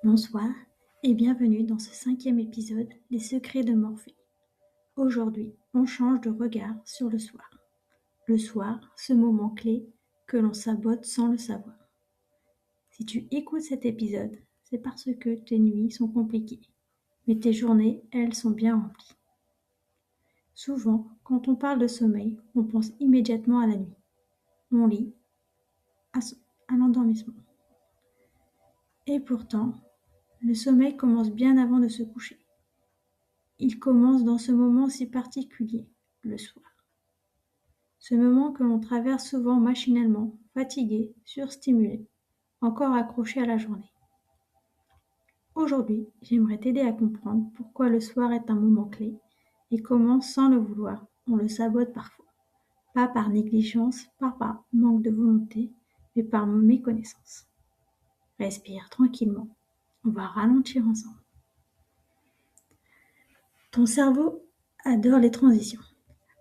Bonsoir et bienvenue dans ce 5e épisode des Secrets de Morphée. Aujourd'hui, on change de regard sur le soir. Le soir, ce moment clé que l'on sabote sans le savoir. Si tu écoutes cet épisode, c'est parce que tes nuits sont compliquées, mais tes journées, elles, sont bien remplies. Souvent, quand on parle de sommeil, on pense immédiatement à la nuit. On lit à l'endormissement. Et pourtant, le sommeil commence bien avant de se coucher. Il commence dans ce moment si particulier, le soir. Ce moment que l'on traverse souvent machinalement, fatigué, surstimulé, encore accroché à la journée. Aujourd'hui, j'aimerais t'aider à comprendre pourquoi le soir est un moment clé et comment, sans le vouloir, on le sabote parfois. Pas par négligence, pas par manque de volonté, mais par méconnaissance. Respire tranquillement. On va ralentir ensemble. Ton cerveau adore les transitions.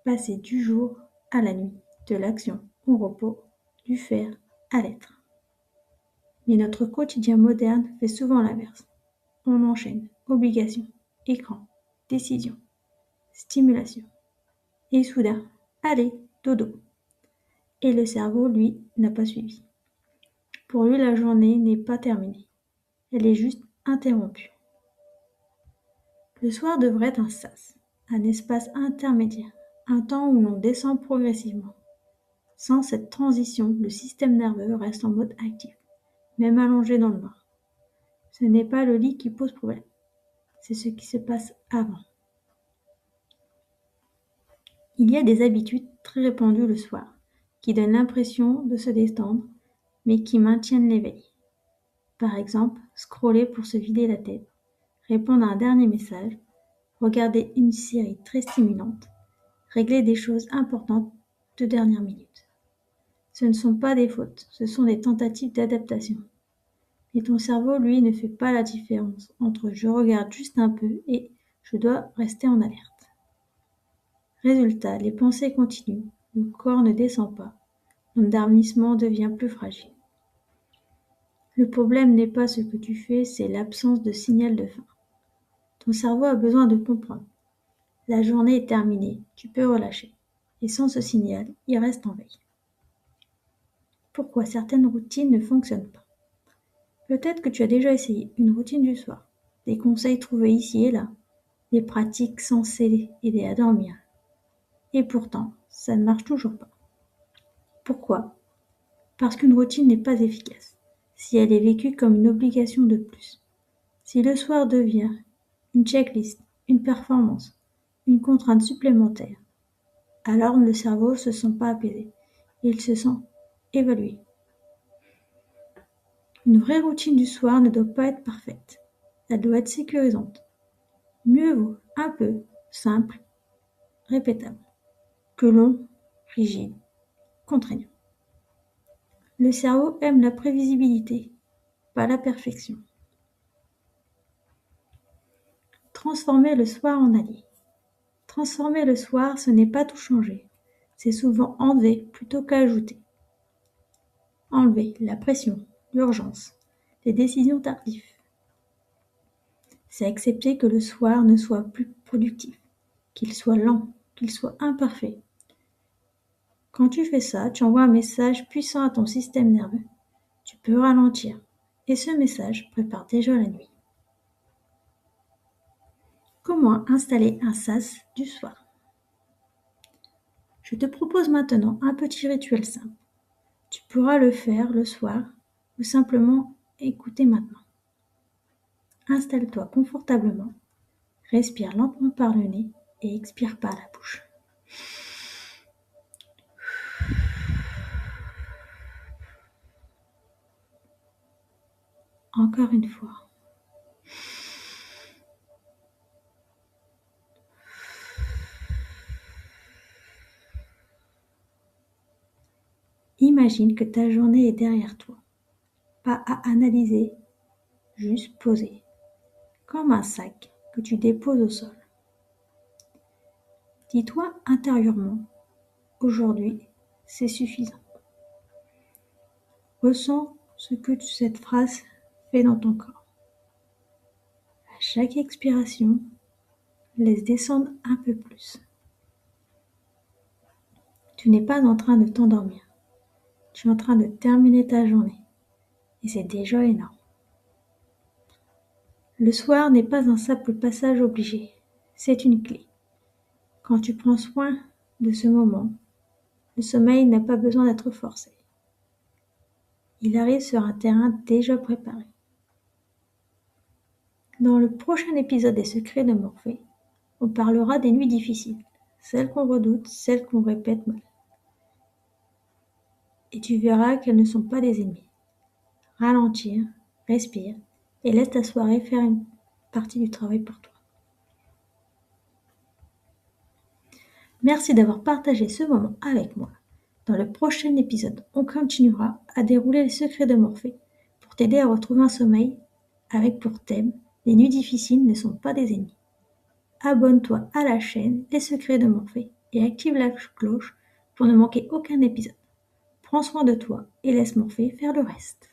Passer du jour à la nuit, de l'action au repos, du faire à l'être. Mais notre quotidien moderne fait souvent l'inverse. On enchaîne obligations, écran, décision, stimulation. Et soudain, allez, dodo. Et le cerveau, lui, n'a pas suivi. Pour lui, la journée n'est pas terminée. Elle est juste interrompue. Le soir devrait être un sas, un espace intermédiaire, un temps où l'on descend progressivement. Sans cette transition, le système nerveux reste en mode actif, même allongé dans le noir. Ce n'est pas le lit qui pose problème, c'est ce qui se passe avant. Il y a des habitudes très répandues le soir, qui donnent l'impression de se détendre, mais qui maintiennent l'éveil. Par exemple, scroller pour se vider la tête, répondre à un dernier message, regarder une série très stimulante, régler des choses importantes de dernière minute. Ce ne sont pas des fautes, ce sont des tentatives d'adaptation. Et ton cerveau, lui, ne fait pas la différence entre je regarde juste un peu et je dois rester en alerte. Résultat, les pensées continuent, le corps ne descend pas, l'endormissement devient plus fragile. Le problème n'est pas ce que tu fais, c'est l'absence de signal de fin. Ton cerveau a besoin de comprendre. La journée est terminée, tu peux relâcher. Et sans ce signal, il reste en veille. Pourquoi certaines routines ne fonctionnent pas? Peut-être que tu as déjà essayé une routine du soir, des conseils trouvés ici et là, des pratiques censées aider à dormir. Et pourtant, ça ne marche toujours pas. Pourquoi? Parce qu'une routine n'est pas efficace, si elle est vécue comme une obligation de plus. Si le soir devient une checklist, une performance, une contrainte supplémentaire, alors le cerveau ne se sent pas apaisé, il se sent évalué. Une vraie routine du soir ne doit pas être parfaite, elle doit être sécurisante. Mieux vaut un peu, simple, répétable, que long, rigide, contraignant. Le cerveau aime la prévisibilité, pas la perfection. Transformer le soir en allié. Transformer le soir, ce n'est pas tout changer. C'est souvent enlever plutôt qu'ajouter. Enlever la pression, l'urgence, les décisions tardives. C'est accepter que le soir ne soit plus productif, qu'il soit lent, qu'il soit imparfait. Quand tu fais ça, tu envoies un message puissant à ton système nerveux. Tu peux ralentir. Et ce message prépare déjà la nuit. Comment installer un sas du soir? Je te propose maintenant un petit rituel simple. Tu pourras le faire le soir ou simplement écouter maintenant. Installe-toi confortablement, respire lentement par le nez et expire par la bouche. Encore une fois. Imagine que ta journée est derrière toi. Pas à analyser, juste poser. Comme un sac que tu déposes au sol. Dis-toi intérieurement, aujourd'hui, c'est suffisant. Ressens ce que cette phrase fait dans ton corps. chaque expiration, laisse descendre un peu plus. Tu n'es pas en train de t'endormir. Tu es en train de terminer ta journée. Et c'est déjà énorme. Le soir n'est pas un simple passage obligé. C'est une clé. Quand tu prends soin de ce moment, le sommeil n'a pas besoin d'être forcé. Il arrive sur un terrain déjà préparé. Dans le prochain épisode des Secrets de Morphée, on parlera des nuits difficiles, celles qu'on redoute, celles qu'on répète mal. Et tu verras qu'elles ne sont pas des ennemis. Ralentir, respire et laisse ta soirée faire une partie du travail pour toi. Merci d'avoir partagé ce moment avec moi. Dans le prochain épisode, on continuera à dérouler les secrets de Morphée pour t'aider à retrouver un sommeil avec pour thème « Les nuits difficiles ne sont pas des ennemis ». Abonne-toi à la chaîne Les Secrets de Morphée et active la cloche pour ne manquer aucun épisode. Prends soin de toi et laisse Morphée faire le reste.